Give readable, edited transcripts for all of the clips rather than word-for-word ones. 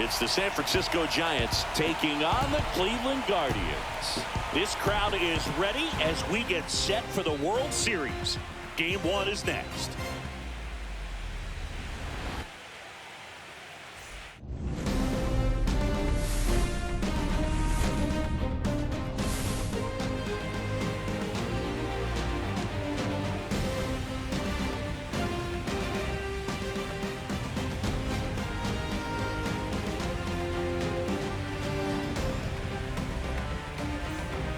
It's the San Francisco Giants taking on the Cleveland Guardians. This crowd is ready as we get set for the World Series. Game 1 is next.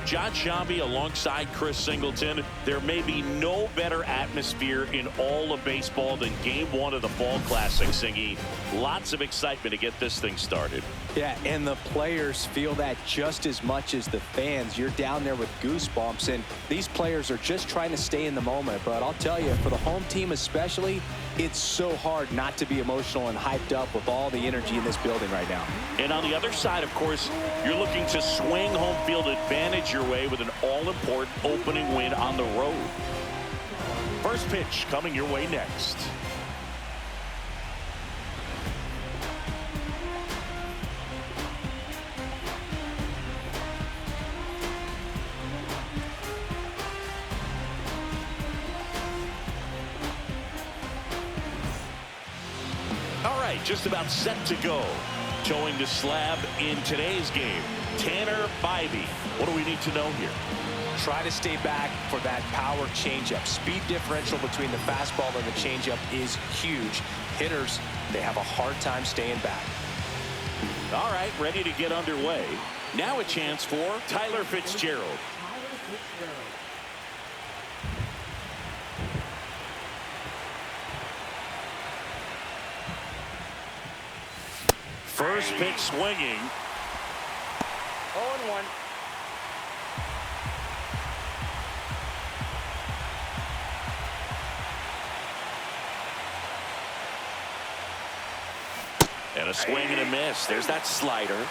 John Shambi alongside Chris Singleton. There may be no better atmosphere in all of baseball than Game 1 of the Fall Classic, Singy. Lots of excitement to get this thing started. Yeah, and the players feel that just as much as the fans. You're down there with goosebumps, and these players are just trying to stay in the moment. But I'll tell you, for the home team especially, it's so hard not to be emotional and hyped up with all the energy in this building right now. And on the other side, of course, you're looking to swing home field advantage your way with an all-important opening win on the road. First pitch coming your way next. All right, just about set to go. Towing the slab in today's game, Tanner Bybee. What do we need to know here? Try to stay back for that power changeup. Speed differential between the fastball and the changeup is huge. Hitters, they have a hard time staying back. All right, ready to get underway. Now a chance for Tyler Fitzgerald. First pitch swinging. 0-1. And a swing and a miss. There's that slider. 0-2.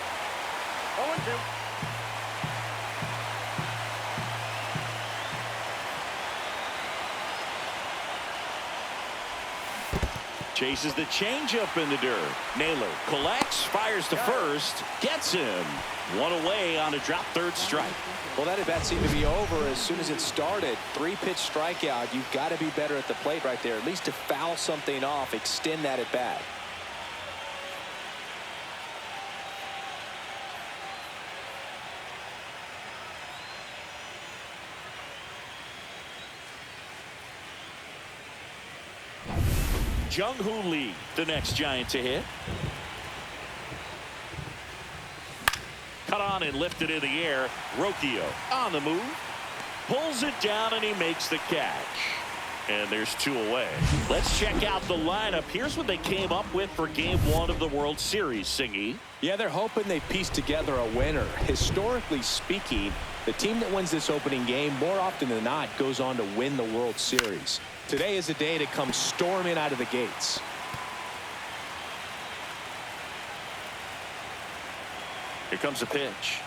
Chases the changeup in the dirt. Naylor collects, fires to first, gets him. One away on a drop third strike. Well, that at bat seemed to be over as soon as it started. 3-pitch strikeout. You've got to be better at the plate right there. At least to foul something off, extend that at bat. Jung-Hoo Lee, the next Giant to hit. Cut on and lifted in the air. Rocchio on the move. Pulls it down and he makes the catch. And there's 2 away. Let's check out the lineup. Here's what they came up with for Game 1 of the World Series, Singy. Yeah, they're hoping they piece together a winner. Historically speaking, the team that wins this opening game more often than not goes on to win the World Series. Today is a day to come storming out of the gates. Here comes a pitch.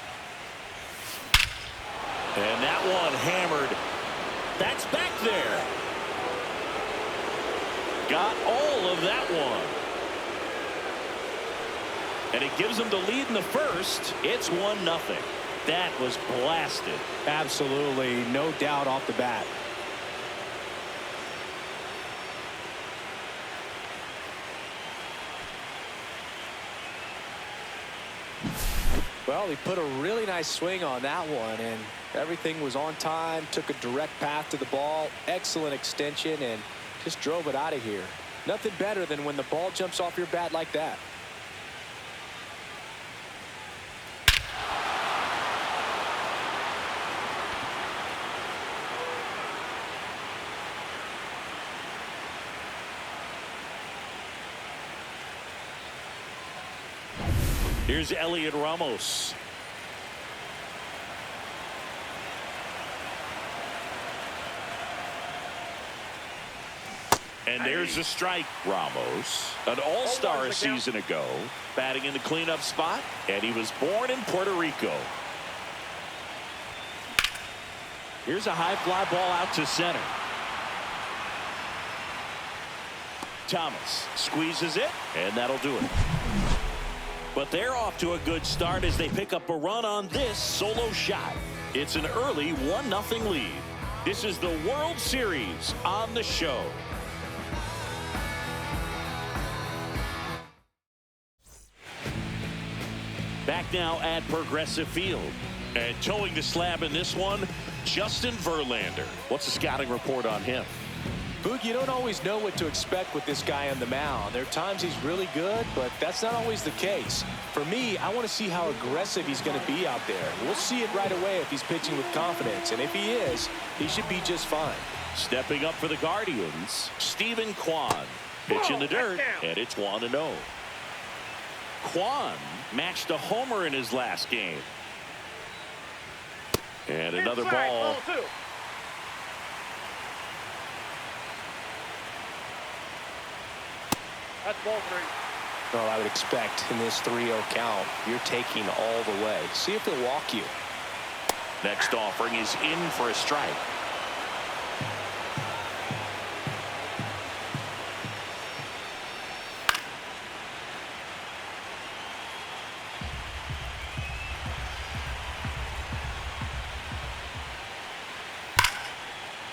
And that one hammered. That's back there. Got all of that one. And it gives them the lead in the first. It's 1-0. That was blasted. Absolutely, no doubt off the bat. Well, he put a really nice swing on that one, and everything was on time, took a direct path to the ball, excellent extension, and just drove it out of here. Nothing better than when the ball jumps off your bat like that. Here's Elliot Ramos. And there's a strike. Ramos, an all-star a season ago, batting in the cleanup spot, and he was born in Puerto Rico. Here's a high fly ball out to center. Thomas squeezes it, and that'll do it. But they're off to a good start as they pick up a run on this solo shot. It's an early 1-0 lead. This is the World Series on the show. Back now at Progressive Field. And towing the slab in this one, Justin Verlander. What's the scouting report on him? Boog, you don't always know what to expect with this guy on the mound. There are times he's really good, but that's not always the case. For me, I want to see how aggressive he's going to be out there. We'll see it right away if he's pitching with confidence. And if he is, he should be just fine. Stepping up for the Guardians, Stephen Kwan. Pitch in the dirt, and it's 1-0. Kwan matched a homer in his last game. And another ball. That's ball 3. Well, I would expect in this 3-0 count, you're taking all the way. See if they'll walk you. Next offering is in for a strike.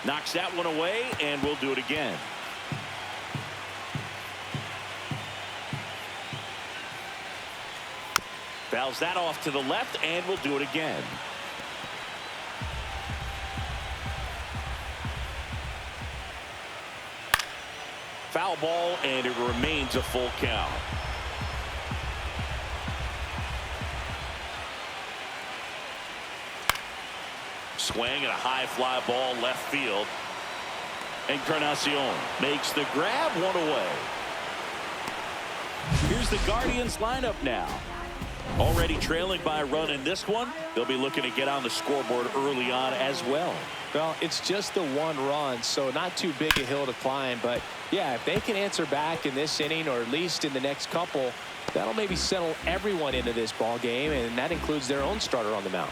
Knocks that one away, and we'll do it again. Fouls that off to the left, and we'll do it again. Foul ball, and it remains a full count. Swing and a high fly ball left field. Encarnacion makes the grab, one away. Here's the Guardians lineup now. Already trailing by a run in this one. They'll be looking to get on the scoreboard early on as well. Well, it's just the one run, so not too big a hill to climb. But, yeah, if they can answer back in this inning or at least in the next couple, that'll maybe settle everyone into this ball game, and that includes their own starter on the mound.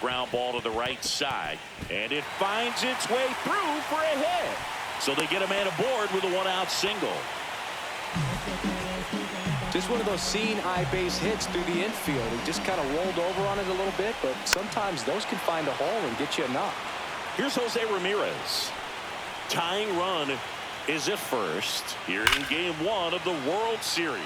Ground ball to the right side, and it finds its way through for a hit. So they get a man aboard with a one-out single. Just one of those seeing eye base hits through the infield. He just kind of rolled over on it a little bit, but sometimes those can find a hole and get you a knock. Here's Jose Ramirez. Tying run is at first here in Game 1 of the World Series.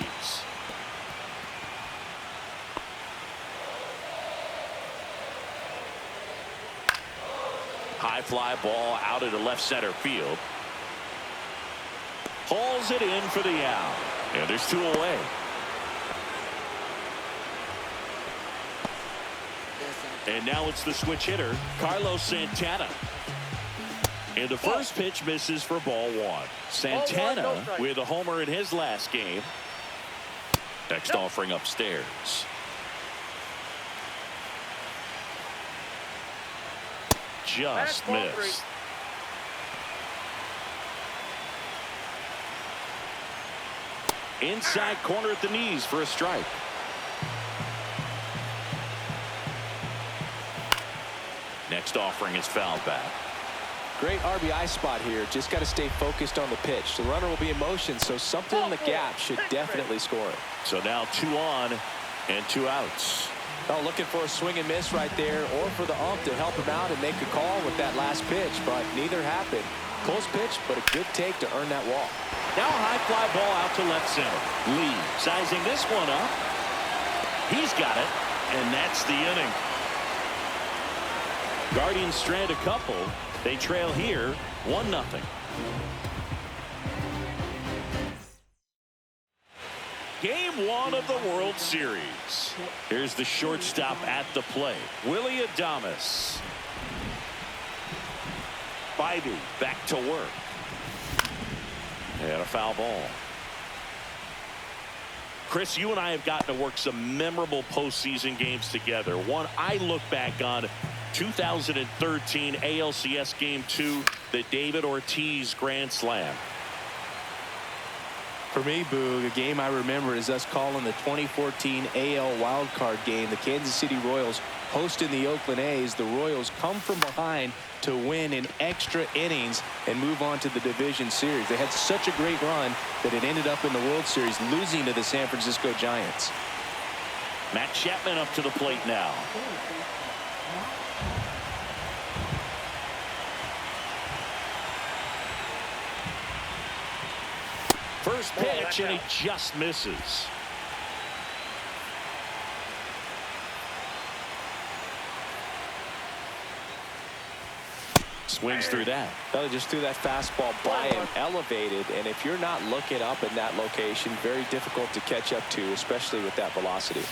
High fly ball out into left center field. Hauls it in for the out. And there's 2 away. And now it's the switch hitter, Carlos Santana. And the first pitch misses for ball 1. Santana with a homer in his last game. Next offering upstairs. Just missed. Inside corner at the knees for a strike. Next offering is fouled back. Great RBI spot here. Just got to stay focused on the pitch. The runner will be in motion, so something in the gap should definitely score it. So now 2 on and 2 outs. Oh, looking for a swing and miss right there, or for the ump to help him out and make a call with that last pitch, but neither happened. Close pitch, but a good take to earn that walk. Now a high fly ball out to left center. Lee sizing this one up. He's got it, and that's the inning. Guardians strand a couple. They trail here 1-0. Game 1 of the World Series. Here's the shortstop at the plate, Willie Adames. Bybee back to work. And a foul ball. Chris, you and I have gotten to work some memorable postseason games together. One I look back on, 2013 ALCS Game 2, the David Ortiz Grand Slam. For me, Boog, a game I remember is us calling the 2014 AL wildcard game. The Kansas City Royals hosting the Oakland A's, the Royals come from behind to win in extra innings and move on to the division series. They had such a great run that it ended up in the World Series, losing to the San Francisco Giants. Matt Chapman up to the plate now. First pitch, and he just misses. Swings through that. Well, just threw that fastball by him, elevated, and if you're not looking up in that location, very difficult to catch up to, especially with that velocity.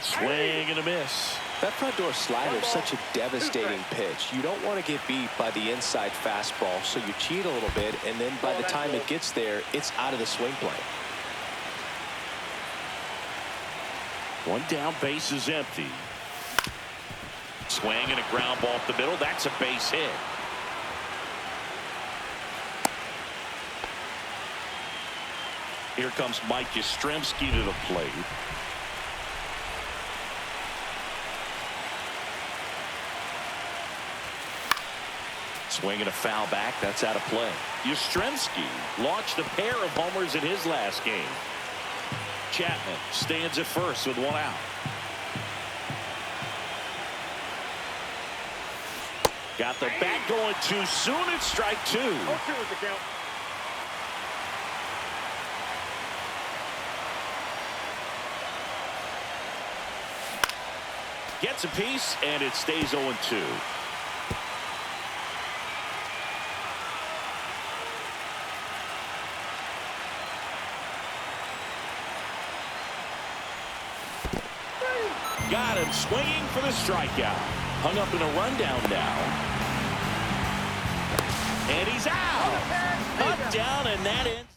Swing and a miss. That front door slider is such a devastating pitch. You don't want to get beat by the inside fastball, so you cheat a little bit, and then by the time it gets there, it's out of the swing plane. One down, base is empty. Swing and a ground ball up the middle. That's a base hit. Here comes Mike Yastrzemski to the plate. Swing and a foul back. That's out of play. Yastrzemski launched a pair of homers in his last game. Chapman stands at first with one out. Got the bat going too soon. It's strike two. 0-2 is the count. Gets a piece, and it stays 0-2. Got him swinging for the strikeout. Hung up in a rundown now. And he's out. Up, down, and that ends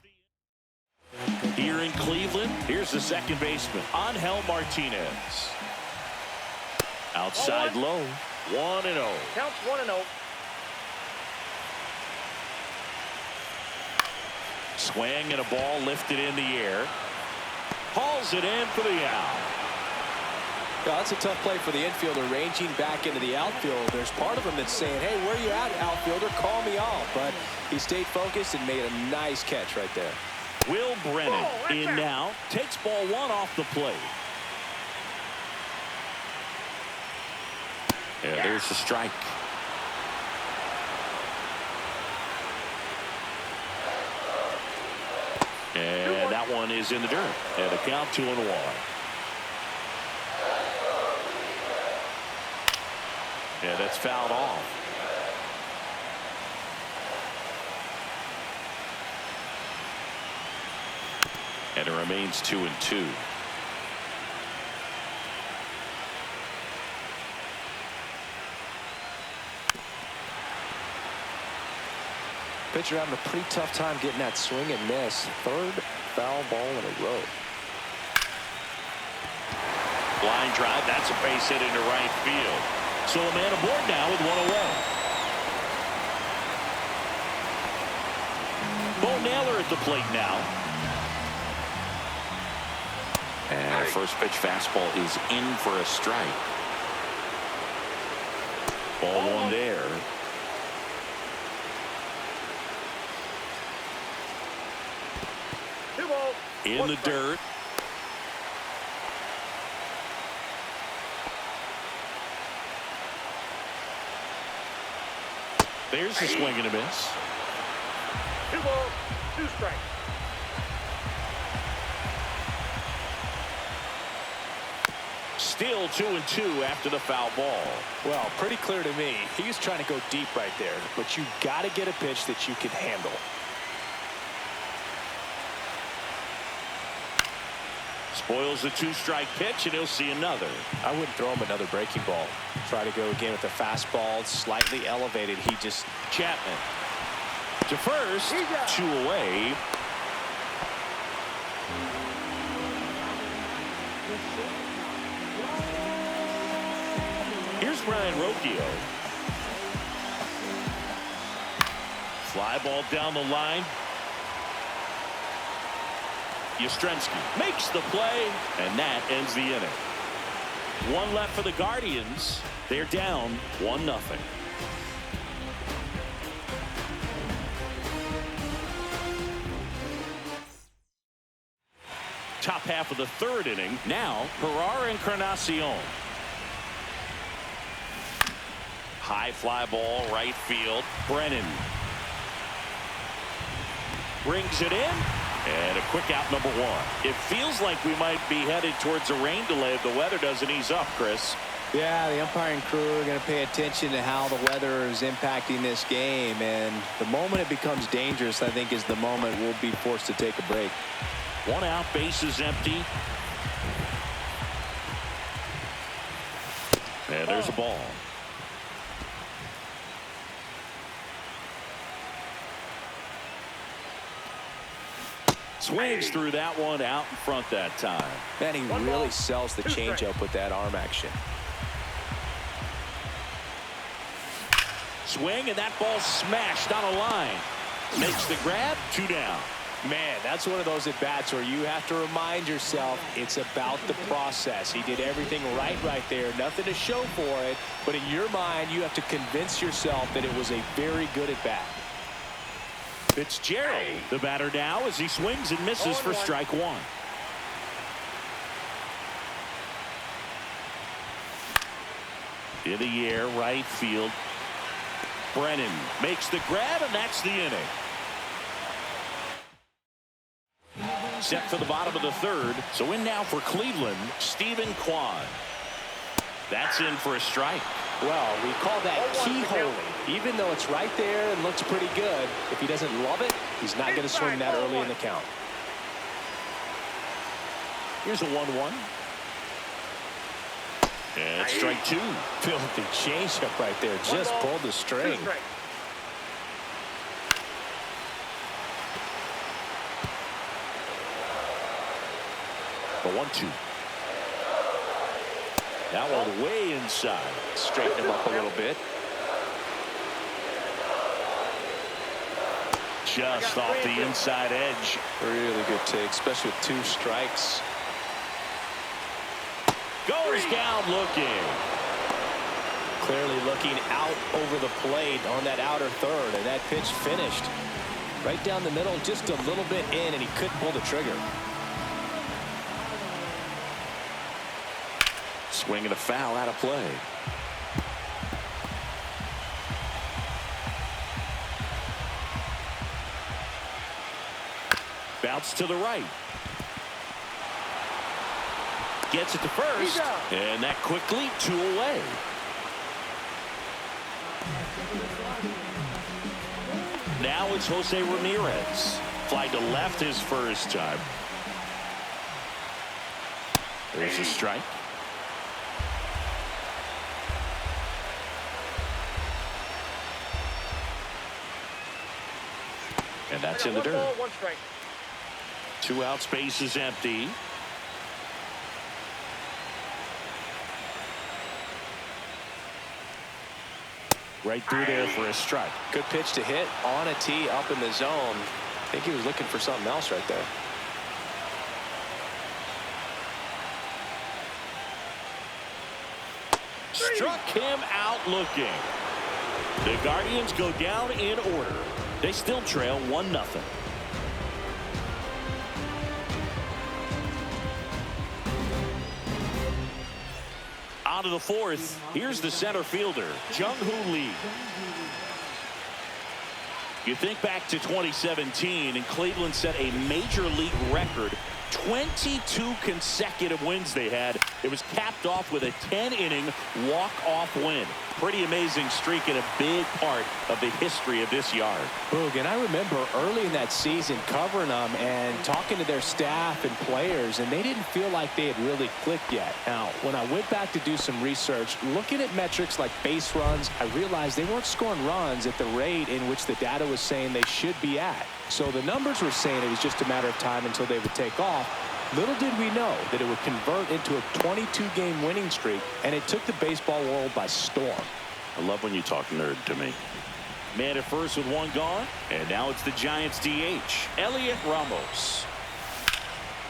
the here in Cleveland. Here's the second baseman, Angel Martinez. Outside low. 1-0. Counts 1-0. Swing and a ball lifted in the air. Hauls it in for the out. Yeah, that's a tough play for the infielder, ranging back into the outfield. There's part of him that's saying, hey, where you at, outfielder? Call me off. But he stayed focused and made a nice catch right there. Will Brennan in now. Takes ball one off the plate. Yeah, there's the strike. And that one is in the dirt. And a count 2-1. Yeah, that's fouled off. And it remains 2-2. Pitcher having a pretty tough time getting that swing and miss. Third foul ball in a row. Line drive. That's a base hit into right field. So a man aboard now with one away. Bo Naylor at the plate now. And the first pitch fastball is in for a strike. Ball one there. In the dirt. There's the swing and a miss. 2 balls, 2 strikes. Still 2-2 after the foul ball. Well, pretty clear to me. He's trying to go deep right there, but you got to get a pitch that you can handle. Spoils the 2-strike pitch, and he'll see another. I wouldn't throw him another breaking ball. Try to go again with the fastball, slightly elevated. He just... Chapman to first, 2 away. Here's Brian Rocchio. Fly ball down the line. Yastrzemski makes the play, and that ends the inning. One left for the Guardians. They're down 1-0. Top half of the third inning. Now, Herrera Encarnacion. High fly ball, right field. Brennan brings it in. And a quick out, number one. It feels like we might be headed towards a rain delay if the weather doesn't ease up, Chris. Yeah, the umpiring crew are going to pay attention to how the weather is impacting this game. And the moment it becomes dangerous, I think, is the moment we'll be forced to take a break. One out, bases empty. And there's a ball. Swings through that one, out in front that time. Man, he really sells the changeup with that arm action. Swing, and that ball smashed on a line. Makes the grab, 2 down. Man, that's one of those at-bats where you have to remind yourself it's about the process. He did everything right there. Nothing to show for it. But in your mind, you have to convince yourself that it was a very good at-bat. Fitzgerald, the batter now, as he swings and misses for strike one. In the air, right field. Brennan makes the grab, and that's the inning. Set for the bottom of the third. So in now for Cleveland, Stephen Kwan. That's in for a strike. Well, we call that keyhole. Even though it's right there and looks pretty good, if he doesn't love it, he's not going to swing that early in the count. Here's a 1-1. And strike two. Filthy changeup right there. Just pulled the string. The 1-2. That one way inside. Straighten him up a little bit. Just off the inside edge. Really good take, especially with 2 strikes. Goes down looking. Clearly looking out over the plate on that outer third, and that pitch finished right down the middle, just a little bit in, and he couldn't pull the trigger. Swing and a foul, out of play. Bounce to the right. Gets it to first. And that quickly 2 away. Now it's Jose Ramirez. Fly to left his first time. There's a strike. And that's in the dirt. 2 outs, base is empty. Right through there for a strike. Good pitch to hit on a tee up in the zone. I think he was looking for something else right there. Struck him out looking. The Guardians go down in order. They still trail 1-0. On to the fourth. Here's the center fielder, Jung-Hoo Lee. You think back to 2017, and Cleveland set a major league record. 22 consecutive wins they had. It was capped off with a 10-inning walk-off win. Pretty amazing streak and a big part of the history of this yard. Boog, and I remember early in that season covering them and talking to their staff and players, and they didn't feel like they had really clicked yet. Now, when I went back to do some research, looking at metrics like base runs, I realized they weren't scoring runs at the rate in which the data was saying they should be at. So the numbers were saying it was just a matter of time until they would take off. Little did we know that it would convert into a 22-game winning streak, and it took the baseball world by storm. I love when you talk nerd to me. Man at first with 1 gone, and now it's the Giants DH, Elliot Ramos.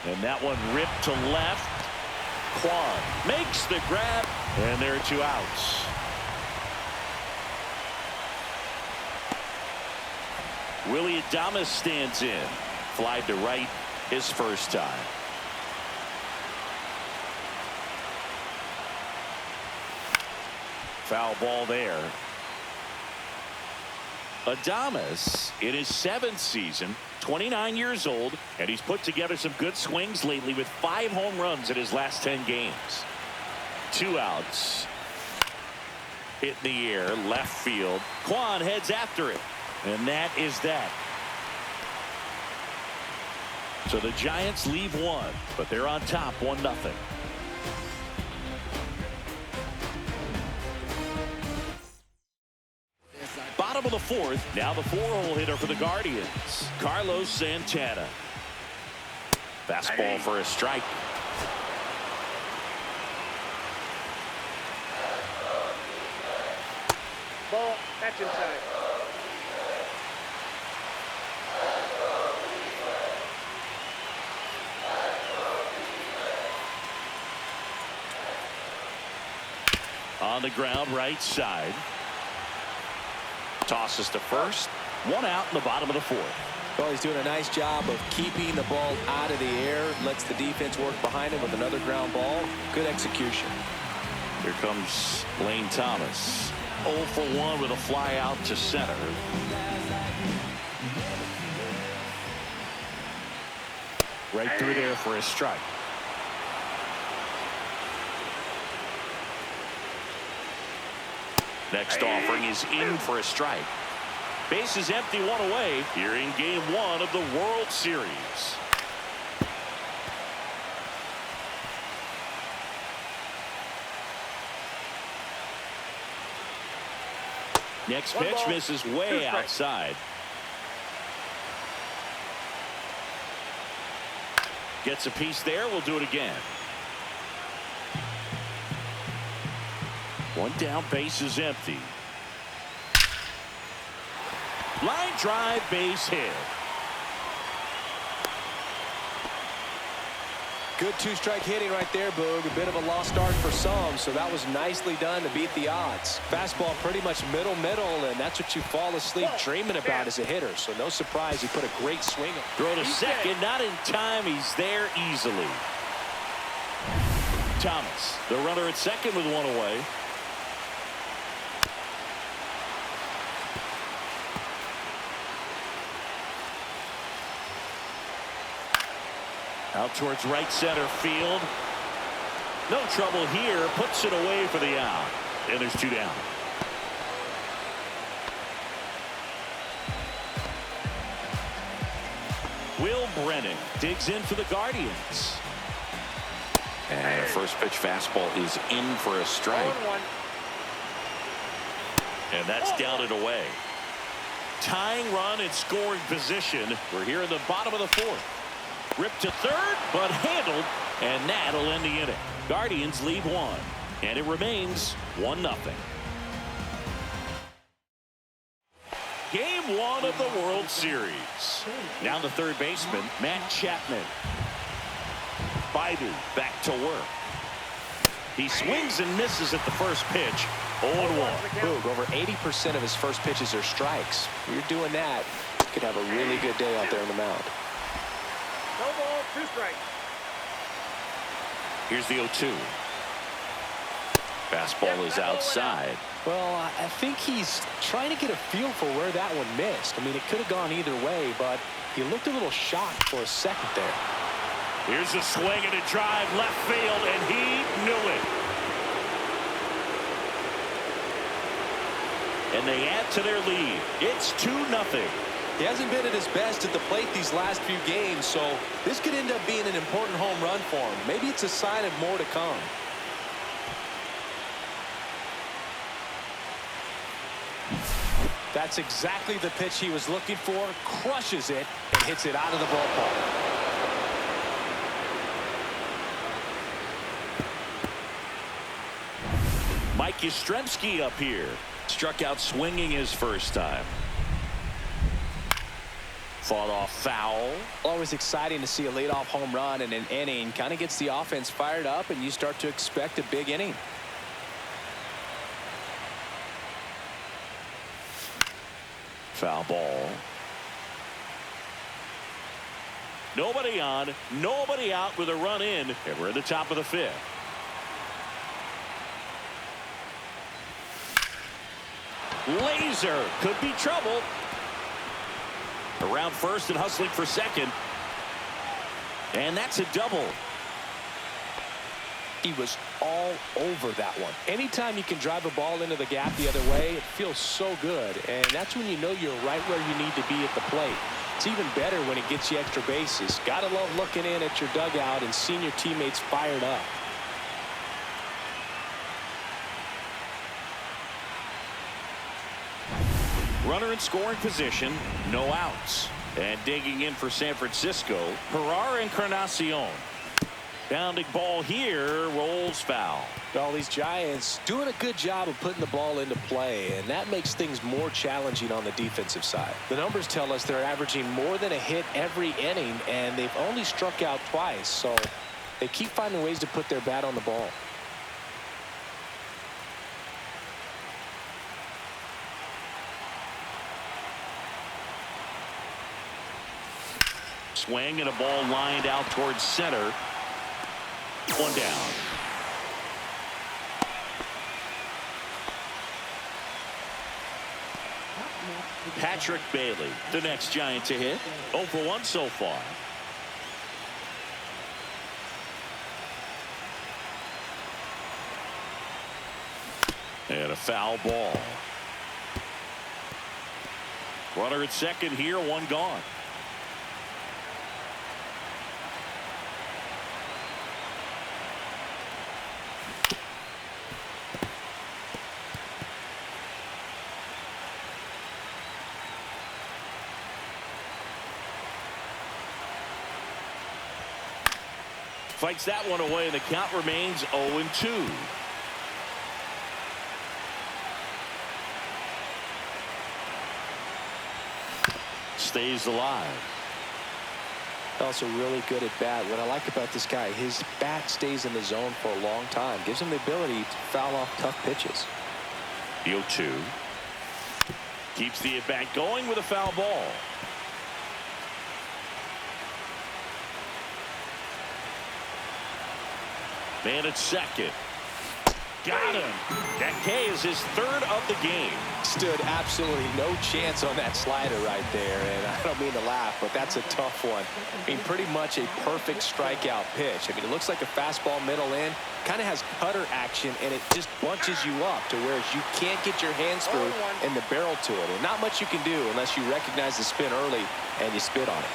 And that one ripped to left. Kwan makes the grab, and there are 2 outs. Willie Adames stands in. Fly to right his first time. Foul ball there. Adames in his 7th season, 29 years old, and he's put together some good swings lately with 5 home runs in his last 10 games. 2 outs. Hit in the air, left field. Kwan heads after it, and that is that. So the Giants leave 1, but they're on top 1-0. Bottom of the 4th. Now the 4-hole hitter for the Guardians, Carlos Santana. Fastball for a strike. Ball. That's inside. On the ground, right side. Tosses to first. 1 out in the bottom of the 4th. Well, he's doing a nice job of keeping the ball out of the air. Lets the defense work behind him with another ground ball. Good execution. Here comes Lane Thomas. 0 for 1 with a fly out to center. Right through there for a strike. Next offering is in for a strike. Base is empty, 1 away here in game 1 of the World Series. Next pitch misses way outside. Gets a piece there. We'll do it again. 1 down, base is empty. Line drive, base hit. Good 2-strike hitting right there, Boog. A bit of a lost start for some, so that was nicely done to beat the odds. Fastball pretty much middle, and that's what you fall asleep dreaming about as a hitter. So no surprise, he put a great swing on. Throw to second, not in time. He's there easily. Thomas, the runner at second with 1 away. Out towards right center field. No trouble here. Puts it away for the out. And there's 2 down. Will Brennan digs in for the Guardians. And the first pitch fastball is in for a strike. 0-1. And that's down and away. Tying run in scoring position. We're here in the bottom of the 4th. Ripped to third, but handled, and that'll end the inning. Guardians lead 1, and it remains 1-0. Game 1 of the World Series. Now the third baseman, Matt Chapman. Baidu back to work. He swings and misses at the first pitch. 0-1. Boog, over 80% of his first pitches are strikes. If you're doing that, you could have a really good day out there on the mound. No ball, 2 strikes. Here's the 0-2. Fastball is outside. Well, I think he's trying to get a feel for where that one missed. I mean, it could have gone either way, but he looked a little shocked for a second there. Here's a swing and a drive left field, and he knew it. And they add to their lead. It's 2-0. He hasn't been at his best at the plate these last few games, so this could end up being an important home run for him. Maybe it's a sign of more to come. That's exactly the pitch he was looking for. Crushes it and hits it out of the ballpark. Mike Yastrzemski up here. Struck out swinging his first time. Fought off foul. Always exciting to see a leadoff home run in an inning. Kind of gets the offense fired up, and you start to expect a big inning. Foul ball. Nobody on, nobody out with a run in, and we're at the top of the fifth. Laser could be trouble. Around first and hustling for second. And that's a double. He was all over that one. Anytime you can drive a ball into the gap the other way, it feels so good. And that's when you know you're right where you need to be at the plate. It's even better when it gets you extra bases. Gotta love looking in at your dugout and seeing your teammates fired up. Runner in scoring position, no outs. And digging in for San Francisco, Herrera Encarnacion. Bounding ball here, rolls foul. Well, these Giants doing a good job of putting the ball into play, and that makes things more challenging on the defensive side. The numbers tell us they're averaging more than a hit every inning, and they've only struck out twice, so they keep finding ways to put their bat on the ball. Swing and a ball lined out towards center. One down. Patrick Bailey, the next Giant to hit. 0 for 1 so far. And a foul ball. Runner at second here, one gone. Fights that one away, and the count remains 0-2. Stays alive. Also really good at bat. What I like about this guy, his bat stays in the zone for a long time. Gives him the ability to foul off tough pitches. The 0-2. Keeps the at-bat going with a foul ball. Man at second. Got him. That K is his third of the game. Stood absolutely no chance on that slider right there. And I don't mean to laugh, but that's a tough one. I mean, pretty much a perfect strikeout pitch. I mean, it looks like a fastball middle in. Kind of has cutter action, and it just bunches you up to where you can't get your hands through and the barrel to it. And not much you can do unless you recognize the spin early and you spit on it.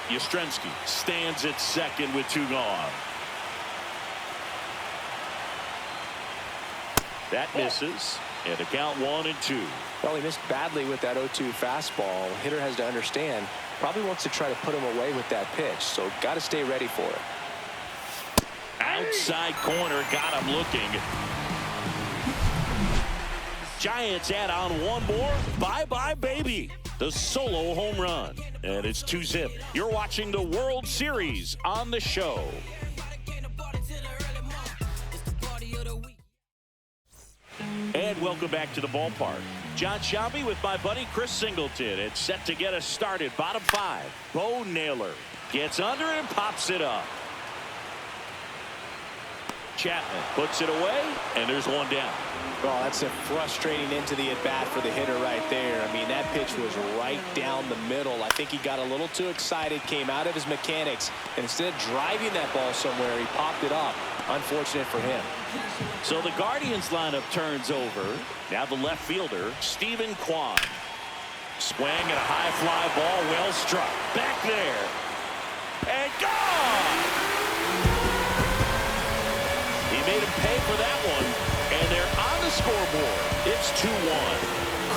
Yastrzemski stands at second with 2 gone. That misses, and the count 1-2. Well, he missed badly with that 0-2 fastball. Hitter has to understand, probably wants to try to put him away with that pitch, so got to stay ready for it. Outside corner, got him looking. Giants add on one more. Bye-bye, baby. The solo home run. And it's 2-zip. You're watching the World Series on the show. And welcome back to the ballpark. John Shelby with my buddy Chris Singleton. It's set to get us started. Bottom 5. Bo Naylor gets under it and pops it up. Chapman puts it away, and there's one down. Well, that's a frustrating into the at-bat for the hitter right there. I mean, that pitch was right down the middle. I think he got a little too excited, came out of his mechanics, and instead of driving that ball somewhere, he popped it up. Unfortunate for him. So the Guardians lineup turns over. Now the left fielder, Stephen Kwan. Swing and a high fly ball, well struck. Back there. And gone! He made him pay for that one, and they're on the scoreboard. It's 2-1.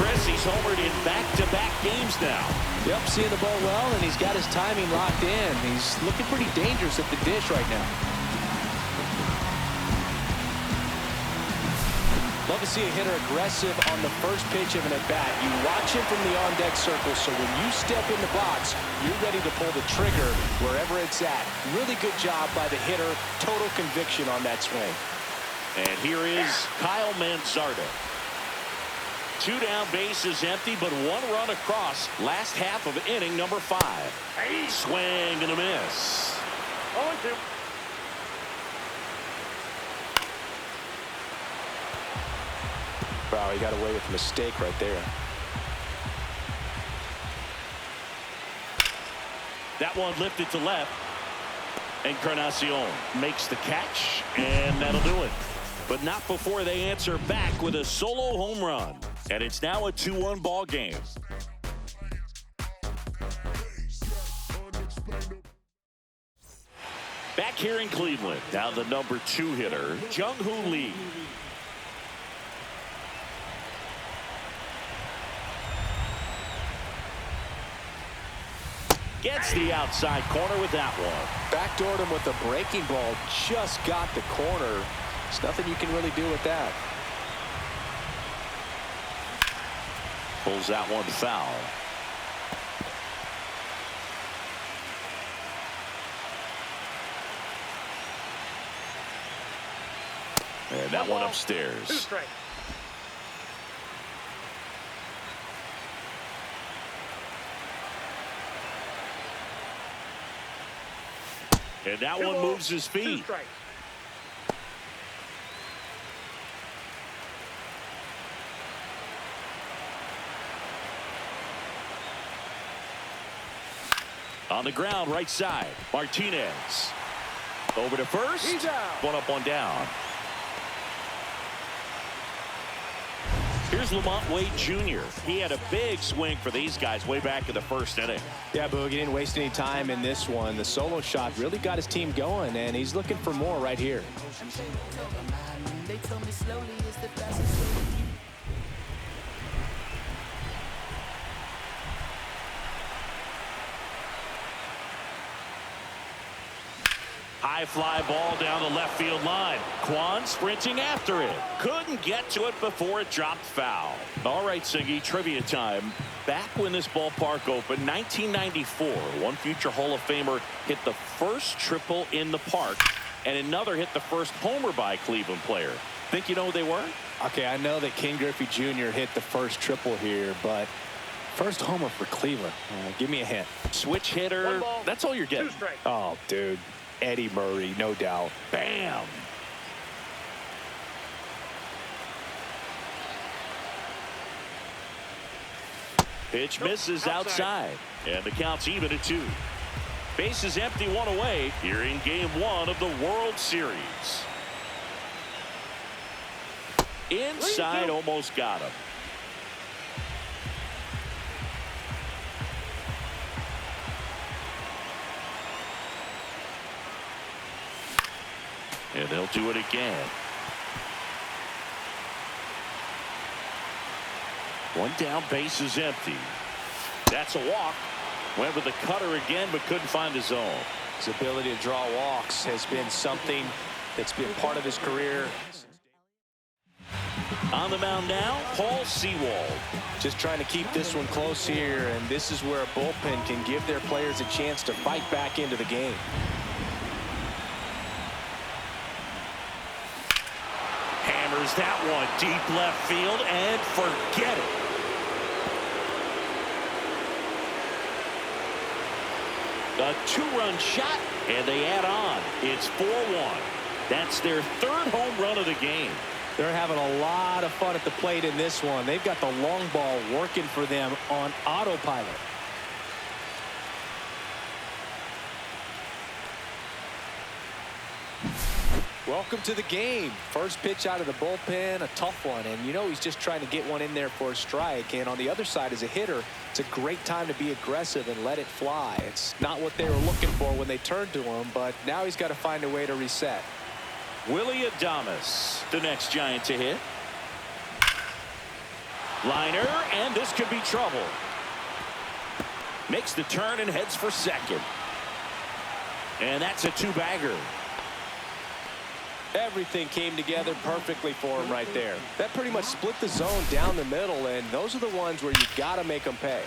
Chris, he's homered in back-to-back games now. Yep, seeing the ball well, and he's got his timing locked in. He's looking pretty dangerous at the dish right now. to see a hitter aggressive on the first pitch of an at-bat. You watch him from the on-deck circle, so when you step in the box, you're ready to pull the trigger wherever it's at. Really good job by the hitter. Total conviction on that swing. And here is Kyle Manzardo. 2 down, bases empty, but 1 run across. Last half of inning number 5. Swing and a miss. 0-2. Wow, he got away with a mistake right there. That one lifted to left. Encarnacion makes the catch, and that'll do it. But not before they answer back with a solo home run. And it's now a 2-1 ball game. Back here in Cleveland, now the number 2 hitter, Jung-Hoo Lee. Gets the outside corner with that one. Backdoored him with a breaking ball. Just got the corner. There's nothing you can really do with that. Pulls that one foul. And that one upstairs. 2 strikes. And that one moves his 2 feet. strikes. On the ground, right side. Martinez. Over to first. He's out. 1 up, 1 down. Here's Lamont Wade Jr. He had a big swing for these guys way back in the first inning. Yeah, Boog, he didn't waste any time in this one. The solo shot really got his team going, and he's looking for more right here. High fly ball down the left field line. Kwan sprinting after it. Couldn't get to it before it dropped foul. All right, Siggy, trivia time. Back when this ballpark opened, 1994, one future Hall of Famer hit the first triple in the park, and another hit the first homer by a Cleveland player. Think you know who they were? Okay, I know that Ken Griffey Jr. hit the first triple here, but first homer for Cleveland. Give me a hint. Switch hitter. That's all you're 2 getting. strikes. Oh, dude. Eddie Murray, no doubt. Bam. Pitch misses outside. And the count's even at 2. Bases empty, 1 away here in game 1 of the World Series. Inside, almost got him. And they'll do it again. 1 down, base is empty. That's a walk. Went with the cutter again, but couldn't find the zone. His ability to draw walks has been something that's been part of his career. On the mound now, Paul Sewald. Just trying to keep this one close here, and this is where a bullpen can give their players a chance to fight back into the game. Hammers that one deep left field and forget it. A 2-run shot, and they add on. It's 4-1. That's their 3rd home run of the game. They're having a lot of fun at the plate in this one. They've got the long ball working for them on autopilot. Welcome to the game. First pitch out of the bullpen, a tough one. And you know he's just trying to get one in there for a strike. And on the other side, as a hitter, it's a great time to be aggressive and let it fly. It's not what they were looking for when they turned to him, but now he's got to find a way to reset. Willie Adames, the next Giant to hit. Liner, and this could be trouble. Makes the turn and heads for second. And that's a 2-bagger. Everything came together perfectly for him right there. That pretty much split the zone down the middle, and those are the ones where you got to make them pay.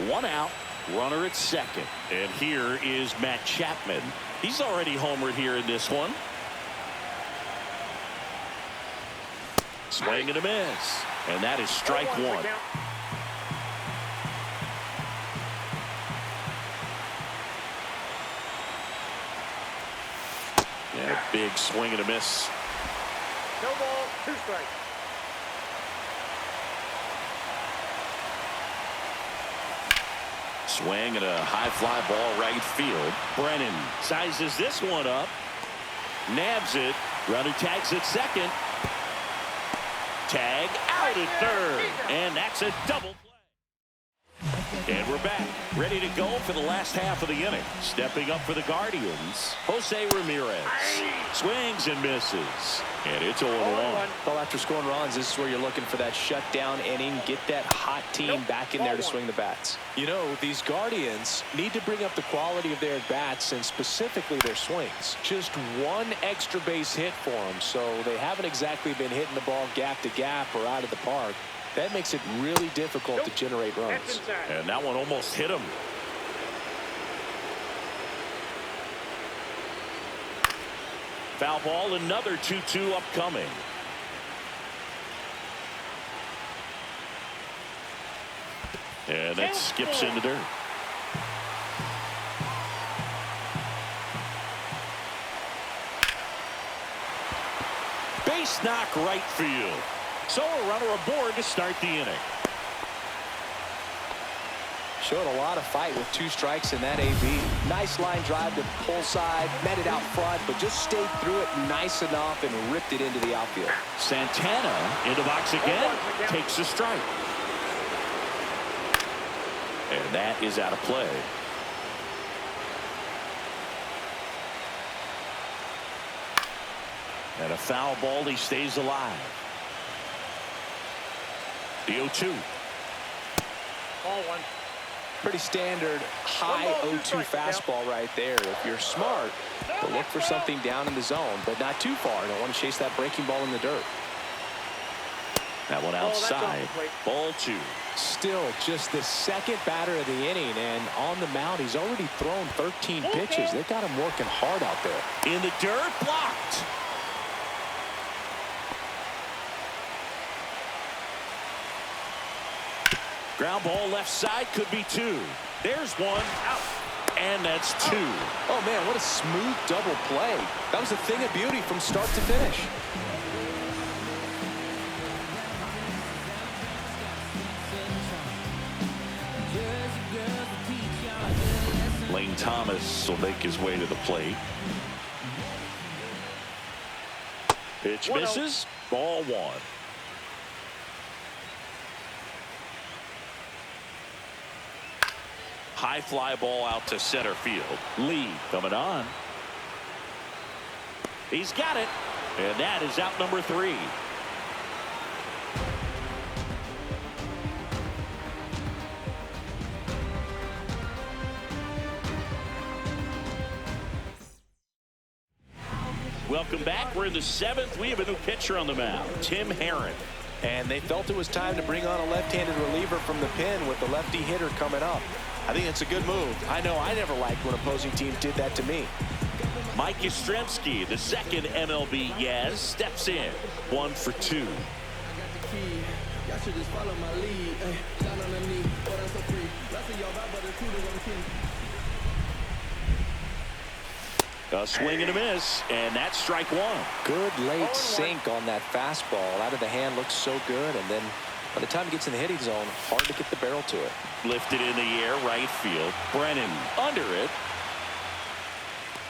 One out, runner at second. And here is Matt Chapman. He's already homered here in this one. Swing and a miss. And that is strike one. And a big swing and a miss. No ball, 2 strikes. Swing and a high fly ball right field. Brennan sizes this one up. Nabs it. Runner tags at second. Tag out at third. And that's a double play. And we're back. Ready to go for the last half of the inning. Stepping up for the Guardians, Jose Ramirez. Swings and misses. And it's 0-1. Well, after scoring runs, this is where you're looking for that shutdown inning. Get that hot team back in there to swing the bats. You know, these Guardians need to bring up the quality of their bats and specifically their swings. Just one extra base hit for them, so they haven't exactly been hitting the ball gap to gap or out of the park. That makes it really difficult to generate runs. And that one almost hit him. Foul ball, another 2-2 upcoming. And that skips into dirt. Base knock right field. So a runner aboard to start the inning. Showed a lot of fight with 2 strikes in that AB. Nice line drive to pull side, met it out front, but just stayed through it nice enough and ripped it into the outfield. Santana into box again, takes a strike. And that is out of play. And a foul ball, he stays alive. The 0-2. Ball 1. Pretty standard high 0-2 fastball right there. If you're smart, you'll look for something down in the zone, but not too far. Don't want to chase that breaking ball in the dirt. That one outside. Ball 2. Still just the second batter of the inning, and on the mound, he's already thrown 13 pitches. They've got him working hard out there. In the dirt, blocked. Ground ball left side, could be 2. There's 1 out. And that's 2. Oh, man, what a smooth double play. That was a thing of beauty from start to finish. Lane Thomas will make his way to the plate. Pitch misses. Ball 1. High fly ball out to center field. Lee coming on. He's got it. And that is out number 3. Welcome back. We're in the 7th. We have a new pitcher on the mound, Tim Herron. And they felt it was time to bring on a left-handed reliever from the pen with the lefty hitter coming up. I think it's a good move. I know I never liked when opposing teams did that to me. Mike Yastrzemski, the second MLB Yaz, steps in. 1 for 2. A swing and a miss, and that's strike 1. Good late sink on that fastball. Out of the hand, looks so good, and then by the time it gets in the hitting zone, hard to get the barrel to it. Lifted in the air, right field. Brennan under it.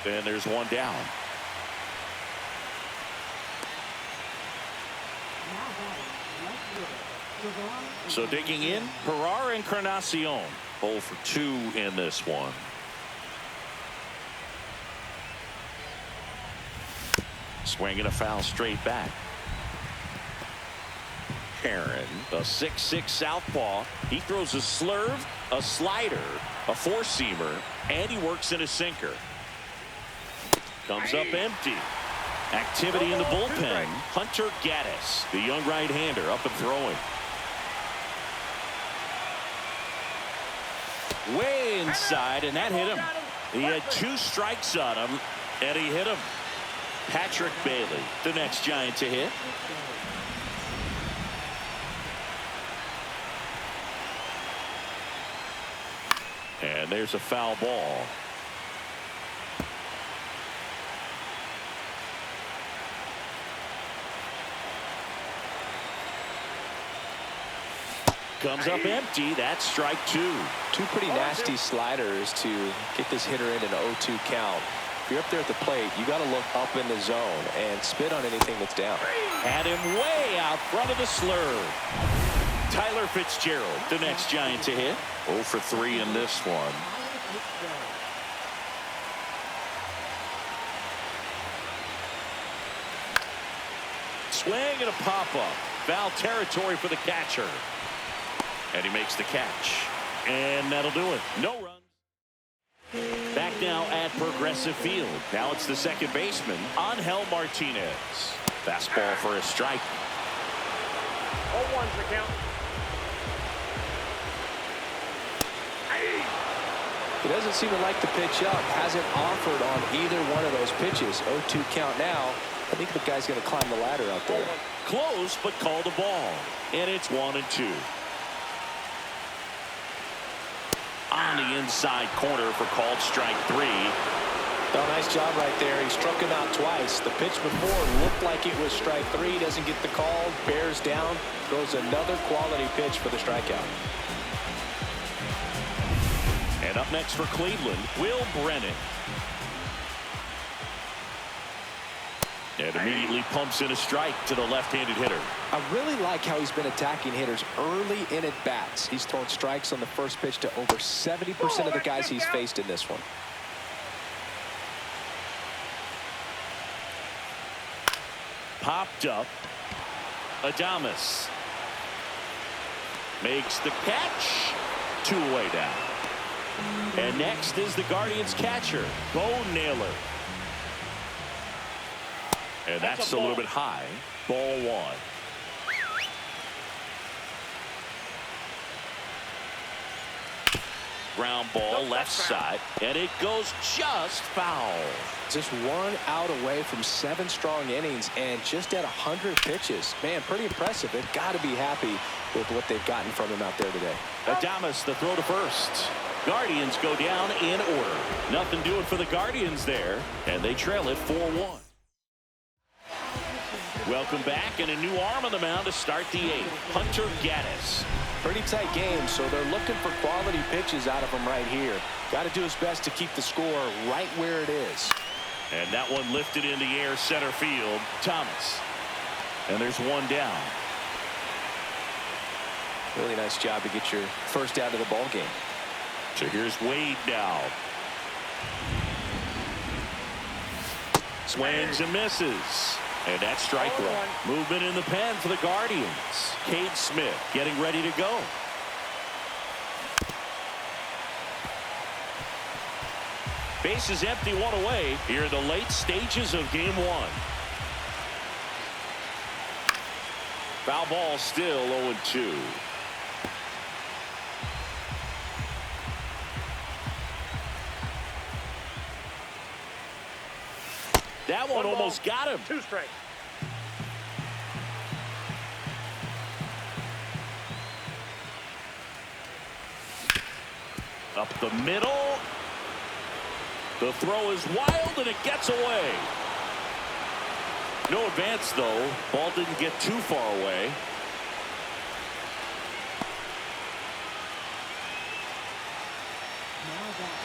And there's 1 down. So digging in, Herrera and Encarnacion. 0 for 2 in this one. Swinging a foul straight back. Perrin, a 6'6" southpaw. He throws a slurve, a slider, a four-seamer, and he works in a sinker. Comes up empty. Activity in the bullpen. Hunter Gaddis, the young right-hander, up and throwing. Way inside, and that hit him. He had 2 strikes on him, and he hit him. Patrick Bailey, the next Giant to hit. And there's a foul ball. Comes up empty. That's strike 2. 2 pretty nasty sliders to get this hitter in an 0-2 count. If you're up there at the plate, you got to look up in the zone and spit on anything that's down. Had him way out front of the slurve. Tyler Fitzgerald, the next Giant to hit. 0 for 3 in this one. Swing and a pop-up. Foul territory for the catcher. And he makes the catch. And that'll do it. No runs. Back now at Progressive Field. Now it's the second baseman, Angel Martinez. Fastball for a strike. 0-1's the count. He doesn't seem to like the pitch up. Hasn't offered on either one of those pitches. 0-2 count now. I think the guy's going to climb the ladder out there. Close, but called a ball. And it's 1-2. On the inside corner for called strike 3. Oh, nice job right there. He struck him out twice. The pitch before looked like it was strike 3. Doesn't get the call. Bears down. Throws another quality pitch for the strikeout. And up next for Cleveland, Will Brennan. And immediately pumps in a strike to the left-handed hitter. I really like how he's been attacking hitters early in at bats. He's thrown strikes on the first pitch to over 70% of the guys he's faced in this one. Popped up. Adames makes the catch. 2 away down. And next is the Guardians catcher, Bo Naylor. And that's a little bit high. Ball 1. Ground ball left side, and it goes just foul. Just 1 out away from 7 strong innings and just at 100 pitches. Man, pretty impressive. They've got to be happy with what they've gotten from him out there today. Adames, the throw to first. Guardians go down in order. Nothing doing for the Guardians there, and they trail it 4-1. Welcome back, and a new arm on the mound to start the 8th. Hunter Gaddis. Pretty tight game, so they're looking for quality pitches out of him right here. Got to do his best to keep the score right where it is. And that one lifted in the air, center field. Thomas. And there's 1 down. Really nice job to get your first out of the ball game. So here's Wade now. Swings and misses. And that's strike 1. Movement in the pen for the Guardians. Cade Smith getting ready to go. Base is empty, 1 away here in the late stages of game 1. Foul ball still 0-2. That one almost got him. 2 strikes. Up the middle. The throw is wild, and it gets away. No advance, though. Ball didn't get too far away.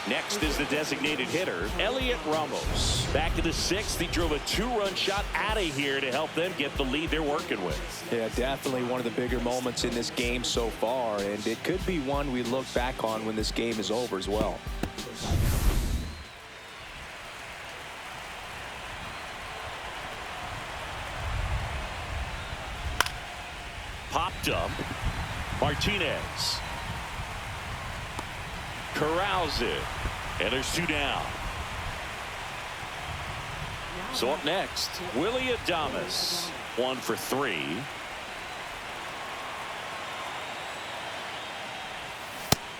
Next is the designated hitter, Elliot Ramos. Back in the 6th, he drove a 2-run shot out of here to help them get the lead they're working with. Yeah, definitely one of the bigger moments in this game so far, and it could be one we look back on when this game is over as well. Popped Martinez corrals it, and there's 2 down. So up next, Willie Adames, 1 for 3.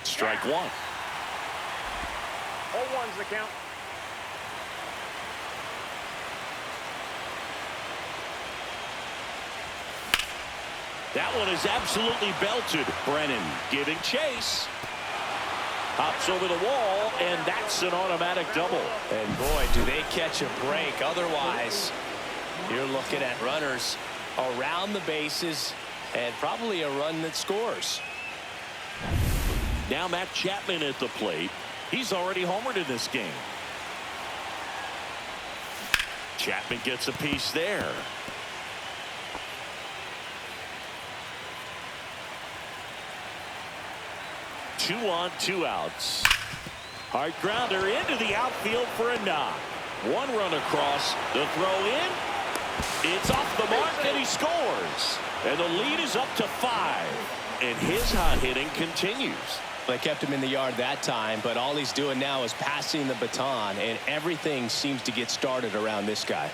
Strike 1. 0-1's the count. That one is absolutely belted. Brennan giving chase. Hops over the wall, and that's an automatic double. And boy, do they catch a break. Otherwise, you're looking at runners around the bases and probably a run that scores. Now Matt Chapman at the plate. He's already homered in this game. Chapman gets a piece there. Two on, 2 outs. Hard grounder into the outfield for a knock. 1 run across. The throw in. It's off the mark, and he scores. And the lead is up to 5. And his hot hitting continues. They kept him in the yard that time, but all he's doing now is passing the baton, and everything seems to get started around this guy.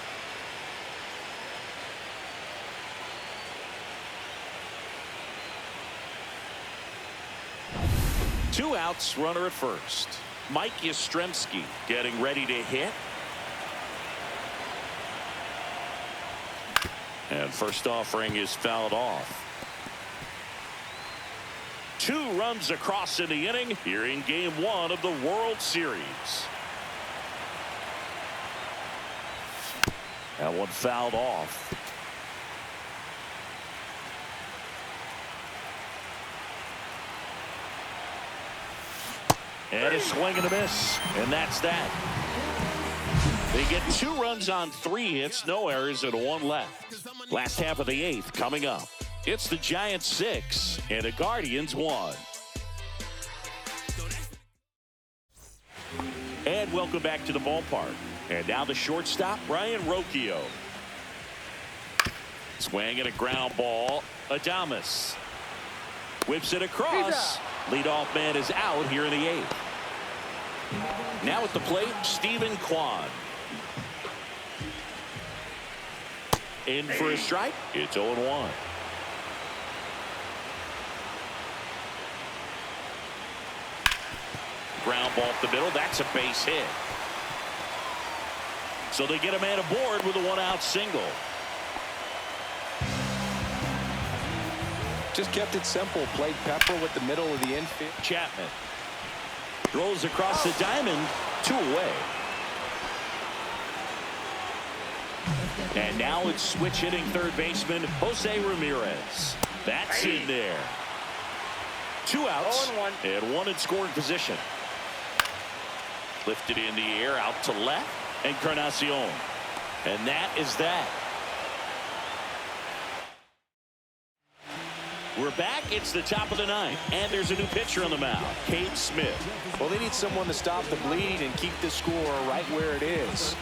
Two outs, runner at first. Mike Yastrzemski getting ready to hit. And first offering is fouled off. 2 runs across in the inning here in Game 1 of the World Series. That one fouled off. And a swing and a miss, and that's that. They get 2 runs on 3 hits, no errors, and 1 left. Last half of the 8th coming up. It's the Giants 6 and the Guardians 1. And welcome back to the ballpark. And now the shortstop, Brian Rocchio. Swing and a ground ball. Adames whips it across. Leadoff man is out here in the 8th. Now at the plate, Stephen Kwan. In for a strike. It's 0-1. Ground ball up the middle. That's a base hit. So they get a man aboard with a 1-out single. Just kept it simple. Played Pepper with the middle of the infield. Chapman throws across the diamond. 2 away. And now it's switch hitting third baseman Jose Ramirez. That's in there. 2 outs and 1 in scoring position. Lifted in the air out to left. Encarnacion. And that is that. We're back. It's the top of the 9th, and there's a new pitcher on the mound, Cade Smith. Well, they need someone to stop the bleed and keep the score right where it is.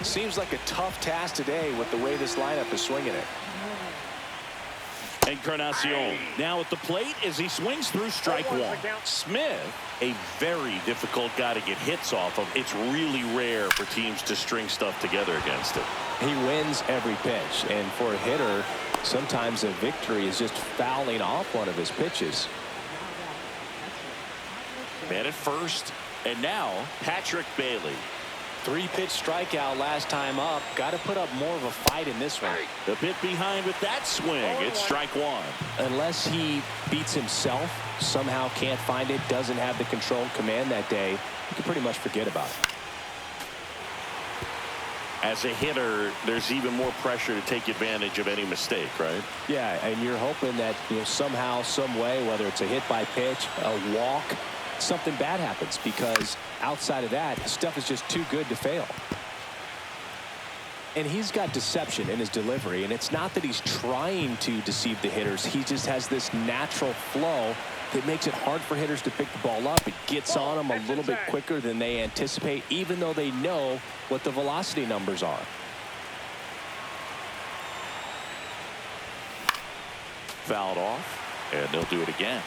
Seems like a tough task today with the way this lineup is swinging it. Encarnacion now at the plate as he swings through strike 1. Smith, a very difficult guy to get hits off of. It's really rare for teams to string stuff together against him. He wins every pitch, and for a hitter, sometimes a victory is just fouling off one of his pitches. Man at first, and now Patrick Bailey. 3-pitch strikeout last time up. Got to put up more of a fight in this one. A bit behind with that swing. It's strike 1. Unless he beats himself, somehow can't find it, doesn't have the control command that day, you can pretty much forget about it. As a hitter, there's even more pressure to take advantage of any mistake, right? Yeah, and you're hoping that somehow, some way, whether it's a hit by pitch, a walk, something bad happens, because outside of that, stuff is just too good to fail. And he's got deception in his delivery, and it's not that he's trying to deceive the hitters. He just has this natural flow that makes it hard for hitters to pick the ball up. It gets on them a little bit quicker than they anticipate, even though they know what the velocity numbers are. Fouled off. And they'll do it again.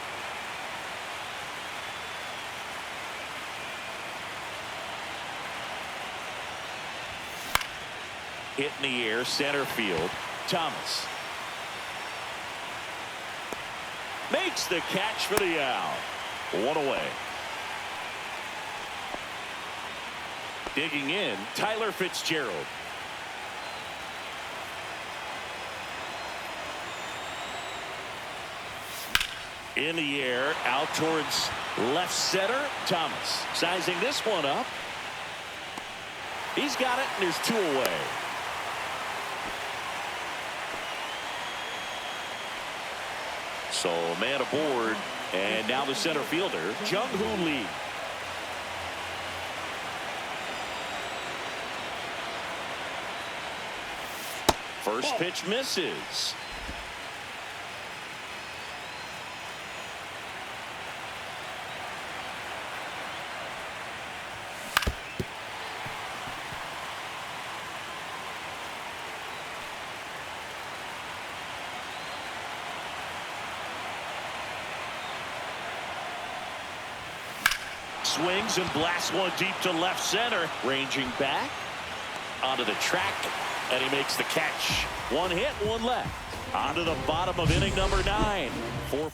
Hit in the air, center field. Thomas makes the catch for the out. One away. Digging in, Tyler Fitzgerald. In the air, out towards left center. Thomas sizing this one up. He's got it, and there's 2 away. So man aboard, and now the center fielder, Jung-Hoo Lee. First pitch misses. Swings and blasts one deep to left center. Ranging back onto the track, and he makes the catch. 1 hit, 1 left. Onto the bottom of inning number 9. 4-5.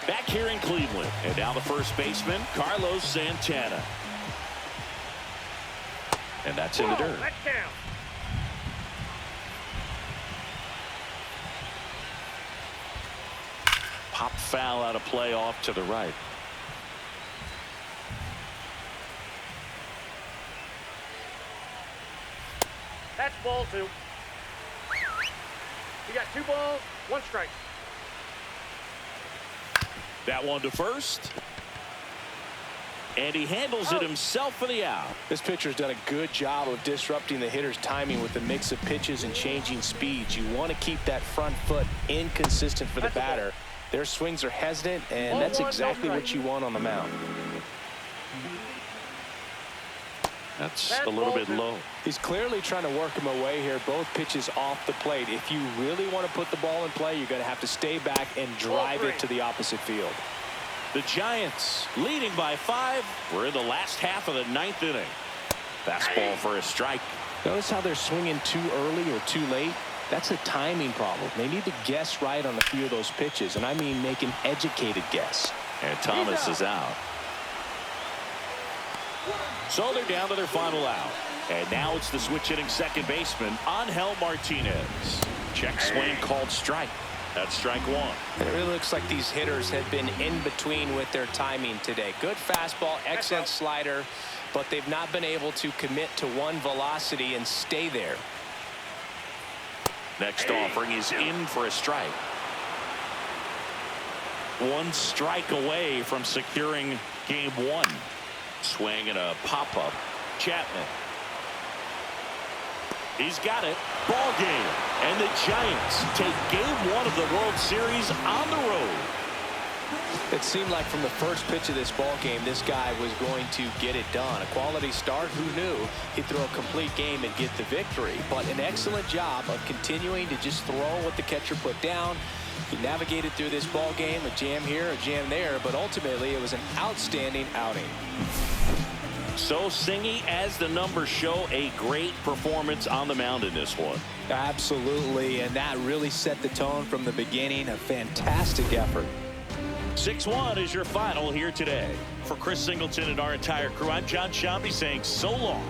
Back here in Cleveland, and now the first baseman, Carlos Santana. And that's in the dirt. That's down. Pop foul out of play off to the right. That's ball 2. You got 2 balls, 1 strike. That one to first. And he handles it himself for the out. This pitcher's done a good job of disrupting the hitter's timing with the mix of pitches and changing speeds. You want to keep that front foot inconsistent for the batter. Their swings are hesitant, and that's exactly what you want on the mound. That's a little bit low. He's clearly trying to work him away here. Both pitches off the plate. If you really want to put the ball in play, you're going to have to stay back and drive it to the opposite field. The Giants leading by 5. We're in the last half of the 9th inning. Fastball for a strike. Notice how they're swinging too early or too late. That's a timing problem. They need to guess right on a few of those pitches, and I mean make an educated guess. And Thomas is out. So they're down to their final out. And now it's the switch hitting second baseman, Angel Martinez. Check swing called strike. That's strike 1. And it really looks like these hitters have been in between with their timing today. Good fastball, excellent slider, but they've not been able to commit to one velocity and stay there. Next offering is in for a strike. 1 strike away from securing game 1. Swing and a pop-up. Chapman. He's got it. Ball game. And the Giants take game 1 of the World Series on the road. It seemed like from the first pitch of this ball game, this guy was going to get it done. A quality start. Who knew he'd throw a complete game and get the victory? But an excellent job of continuing to just throw what the catcher put down. He navigated through this ball game, a jam here, a jam there, but ultimately it was an outstanding outing. So Singy, as the numbers show, a great performance on the mound in this one. Absolutely, and that really set the tone from the beginning. A fantastic effort. 6-1 is your final here today. For Chris Singleton and our entire crew, I'm John Shambi saying so long.